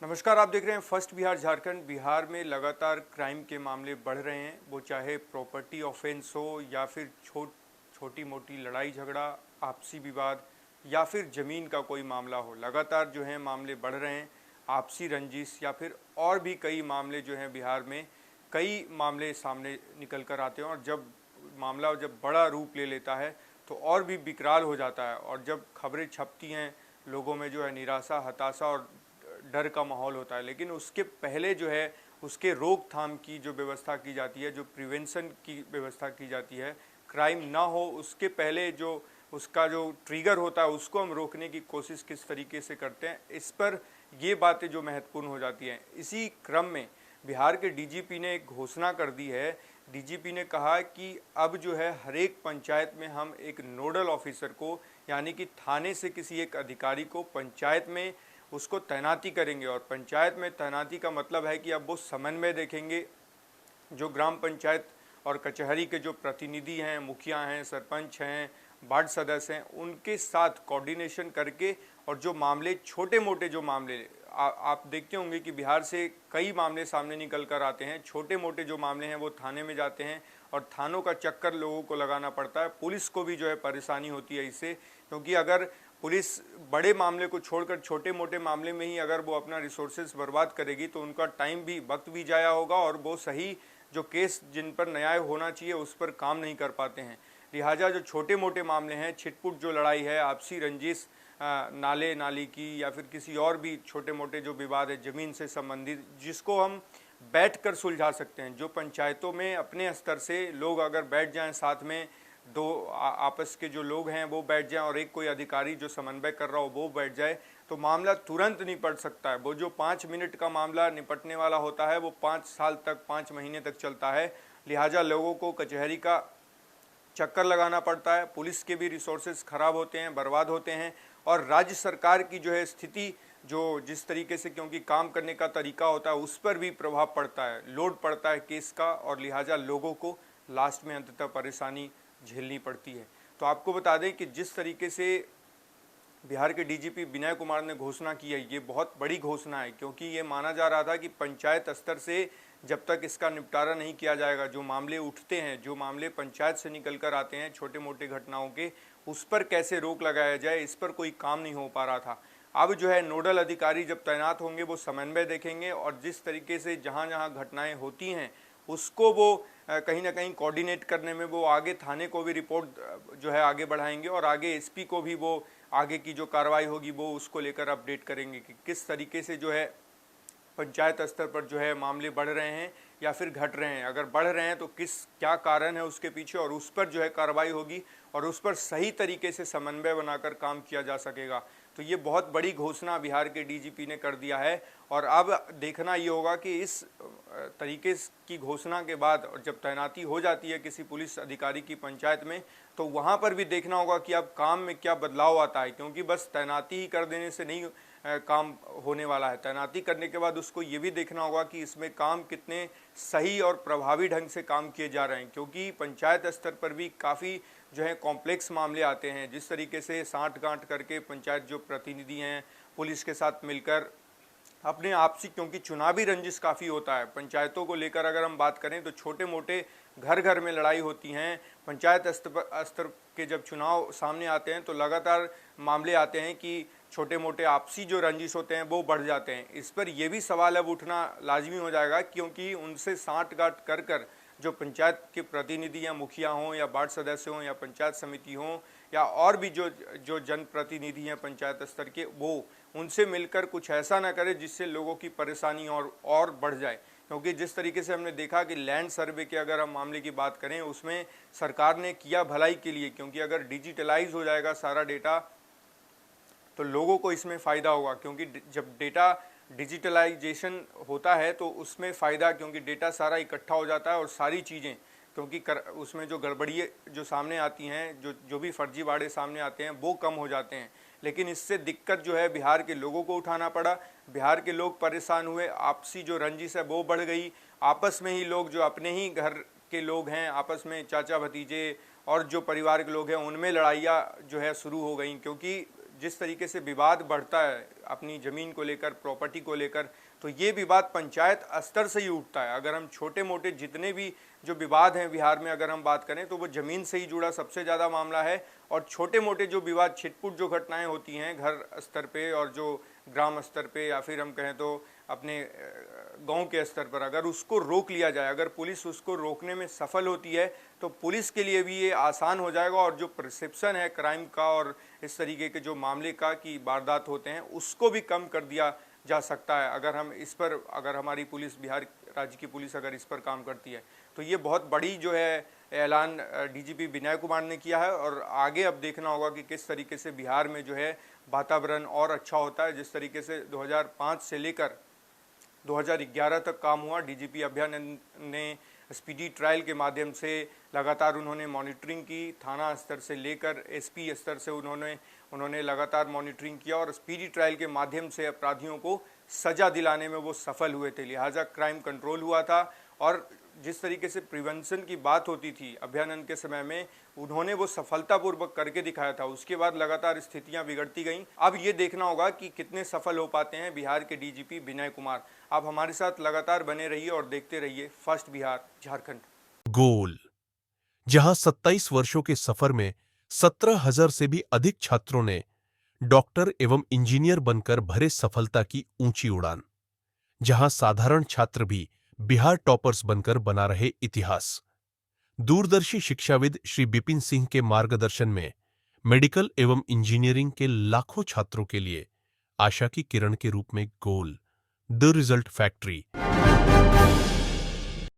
नमस्कार, आप देख रहे हैं फर्स्ट बिहार झारखंड। बिहार में लगातार क्राइम के मामले बढ़ रहे हैं, वो चाहे प्रॉपर्टी ऑफेंस हो या फिर छोटी मोटी लड़ाई झगड़ा, आपसी विवाद या फिर ज़मीन का कोई मामला हो। लगातार जो है मामले बढ़ रहे हैं, आपसी रंजिश या फिर और भी कई मामले जो हैं बिहार में कई मामले सामने निकल कर आते हैं। और जब मामला बड़ा रूप ले लेता है तो और भी विकराल हो जाता है, और जब खबरें छपती हैं लोगों में जो है निराशा, हताशा और डर का माहौल होता है। लेकिन उसके पहले जो है उसके रोकथाम की जो व्यवस्था की जाती है, जो प्रिवेंशन की व्यवस्था की जाती है, क्राइम ना हो उसके पहले जो उसका जो ट्रिगर होता है उसको हम रोकने की कोशिश किस तरीके से करते हैं, इस पर ये बातें जो महत्वपूर्ण हो जाती हैं। इसी क्रम में बिहार के डीजीपी ने एक घोषणा कर दी है। डीजीपी ने कहा कि अब जो है हर एक पंचायत में हम एक नोडल ऑफिसर को, यानी कि थाने से किसी एक अधिकारी को पंचायत में उसको तैनाती करेंगे। और पंचायत में तैनाती का मतलब है कि अब वो समन्वय देखेंगे, जो ग्राम पंचायत और कचहरी के जो प्रतिनिधि हैं, मुखिया हैं, सरपंच हैं, वार्ड सदस्य हैं, उनके साथ कोऑर्डिनेशन करके, और जो मामले छोटे मोटे जो मामले आप देखते होंगे कि बिहार से कई मामले सामने निकल कर आते हैं। छोटे मोटे जो मामले हैं वो थाने में जाते हैं और थानों का चक्कर लोगों को लगाना पड़ता है। पुलिस को भी जो है परेशानी होती है इससे, क्योंकि अगर पुलिस बड़े मामले को छोड़कर छोटे मोटे मामले में ही अगर वो अपना रिसोर्सेज बर्बाद करेगी तो उनका टाइम भी, वक्त भी जाया होगा, और वो सही जो केस जिन पर न्याय होना चाहिए उस पर काम नहीं कर पाते हैं। लिहाजा जो छोटे मोटे मामले हैं, छिटपुट जो लड़ाई है, आपसी रंजिश, नाले नाली की या फिर किसी और भी छोटे मोटे जो विवाद है ज़मीन से संबंधित, जिसको हम बैठकर सुलझा सकते हैं। जो पंचायतों में अपने स्तर से लोग अगर बैठ जाएं, साथ में दो आपस के जो लोग हैं वो बैठ जाएं और एक कोई अधिकारी जो समन्वय कर रहा हो वो बैठ जाए, तो मामला तुरंत निपट सकता है। वो जो 5 मिनट का मामला निपटने वाला होता है वो 5 साल तक, 5 महीने तक चलता है। लिहाजा लोगों को कचहरी का चक्कर लगाना पड़ता है, पुलिस के भी रिसोर्सेज खराब होते हैं, बर्बाद होते हैं, और राज्य सरकार की जो है स्थिति, जो जिस तरीके से क्योंकि काम करने का तरीका होता है उस पर भी प्रभाव पड़ता है, लोड पड़ता है केस का, और लिहाजा लोगों को लास्ट में अंततः परेशानी झेलनी पड़ती है। तो आपको बता दें कि जिस तरीके से बिहार के डीजीपी विनय कुमार ने घोषणा की है, ये बहुत बड़ी घोषणा है, क्योंकि ये माना जा रहा था कि पंचायत स्तर से जब तक इसका निपटारा नहीं किया जाएगा, जो मामले उठते हैं, जो मामले पंचायत से निकल कर आते हैं छोटे मोटे घटनाओं के, उस पर कैसे रोक लगाया जाए, इस पर कोई काम नहीं हो पा रहा था। अब जो है नोडल अधिकारी जब तैनात होंगे वो समन्वय देखेंगे, और जिस तरीके से जहाँ जहाँ घटनाएं होती हैं उसको वो कहीं ना कहीं कोऑर्डिनेट करने में वो आगे थाने को भी रिपोर्ट जो है आगे बढ़ाएंगे, और आगे एसपी को भी वो आगे की जो कार्रवाई होगी वो उसको लेकर अपडेट करेंगे कि किस तरीके से जो है पंचायत स्तर पर जो है मामले बढ़ रहे हैं या फिर घट रहे हैं। अगर बढ़ रहे हैं तो क्या कारण है उसके पीछे, और उस पर जो है कार्रवाई होगी और उस पर सही तरीके से समन्वय बनाकर काम किया जा सकेगा। तो ये बहुत बड़ी घोषणा बिहार के डीजीपी ने कर दिया है, और अब देखना ये होगा कि इस तरीके की घोषणा के बाद और जब तैनाती हो जाती है किसी पुलिस अधिकारी की पंचायत में, तो वहाँ पर भी देखना होगा कि अब काम में क्या बदलाव आता है, क्योंकि बस तैनाती ही कर देने से नहीं काम होने वाला है। तैनाती करने के बाद उसको ये भी देखना होगा कि इसमें काम कितने सही और प्रभावी ढंग से काम किए जा रहे हैं, क्योंकि पंचायत स्तर पर भी काफ़ी जो है कॉम्प्लेक्स मामले आते हैं। जिस तरीके से साठ-गांठ करके पंचायत जो प्रतिनिधि हैं पुलिस के साथ मिलकर अपने आपसी, क्योंकि चुनावी रंजिश काफ़ी होता है पंचायतों को लेकर, अगर हम बात करें तो छोटे मोटे घर घर में लड़ाई होती हैं। पंचायत स्तर के जब चुनाव सामने आते हैं तो लगातार मामले आते हैं कि छोटे मोटे आपसी जो रंजिश होते हैं वो बढ़ जाते हैं। इस पर यह भी सवाल अब उठना लाजमी हो जाएगा, क्योंकि उनसे साठ-गांठ कर कर जो पंचायत के प्रतिनिधि या मुखिया हों या वार्ड सदस्य हों या पंचायत समिति हों या और भी जो जनप्रतिनिधि हैं पंचायत स्तर के, वो उनसे मिलकर कुछ ऐसा ना करे जिससे लोगों की परेशानी और बढ़ जाए। क्योंकि जिस तरीके से हमने देखा कि लैंड सर्वे के अगर हम मामले की बात करें, उसमें सरकार ने किया भलाई के लिए, क्योंकि अगर डिजिटलाइज हो जाएगा सारा डेटा तो लोगों को इसमें फ़ायदा होगा, क्योंकि जब डेटा डिजिटलाइजेशन होता है तो उसमें फ़ायदा, क्योंकि डेटा सारा इकट्ठा हो जाता है और सारी चीज़ें, क्योंकि उसमें जो गड़बड़ी जो सामने आती हैं, जो भी फर्जीवाड़े सामने आते हैं वो कम हो जाते हैं। लेकिन इससे दिक्कत जो है बिहार के लोगों को उठाना पड़ा, बिहार के लोग परेशान हुए, आपसी जो रंजिश है वो बढ़ गई, आपस में ही लोग जो अपने ही घर के लोग हैं आपस में चाचा भतीजे और जो परिवार के लोग हैं उनमें लड़ाइयाँ जो है शुरू हो गई, क्योंकि जिस तरीके से विवाद बढ़ता है अपनी ज़मीन को लेकर, प्रॉपर्टी को लेकर, तो ये विवाद पंचायत स्तर से ही उठता है। अगर हम छोटे मोटे जितने भी जो विवाद हैं बिहार में अगर हम बात करें तो वो ज़मीन से ही जुड़ा सबसे ज़्यादा मामला है। और छोटे मोटे जो विवाद, छिटपुट जो घटनाएं होती हैं घर स्तर पे और जो ग्राम स्तर पे या फिर हम कहें तो अपने गांव के स्तर पर, अगर उसको रोक लिया जाए, अगर पुलिस उसको रोकने में सफल होती है तो पुलिस के लिए भी ये आसान हो जाएगा। और जो परसेप्शन है क्राइम का और इस तरीके के जो मामले का कि वारदात होते हैं उसको भी कम कर दिया जा सकता है अगर हम इस पर, अगर हमारी पुलिस, बिहार राज्य की पुलिस अगर इस पर काम करती है। तो ये बहुत बड़ी जो है ऐलान डीजीपी विनय कुमार ने किया है। और आगे अब देखना होगा कि किस तरीके से बिहार में जो है वातावरण और अच्छा होता है। जिस तरीके से 2005 से लेकर 2011 तक काम हुआ, डीजीपी अभयानंद ने स्पीडी ट्रायल के माध्यम से लगातार उन्होंने मॉनिटरिंग की, थाना स्तर से लेकर एसपी स्तर से उन्होंने लगातार मॉनिटरिंग किया और स्पीडी ट्रायल के माध्यम से अपराधियों को सज़ा दिलाने में वो सफल हुए थे। लिहाजा क्राइम कंट्रोल हुआ था। और जिस तरीके से प्रिवेंशन की बात होती थी अभयानंद के समय में, उन्होंने वो सफलतापूर्वक करके दिखाया था। उसके बाद लगातार स्थितियां बिगड़ती गईं। अब ये देखना होगा कि कितने सफल हो पाते हैं बिहार के डीजीपी विनय कुमार। आप हमारे साथ लगातार बने रहिए और देखते रहिए फर्स्ट बिहार झारखंड। गोल, जहां 27 वर्षों के सफर में 17,000 से भी अधिक छात्रों ने डॉक्टर एवं इंजीनियर बनकर भरे सफलता की ऊंची उड़ान, जहां साधारण छात्र भी बिहार टॉपर्स बनकर बना रहे इतिहास। दूरदर्शी शिक्षाविद श्री बिपिन सिंह के मार्गदर्शन में मेडिकल एवं इंजीनियरिंग के लाखों छात्रों के लिए आशा की किरण के रूप में गोल, द रिजल्ट फैक्ट्री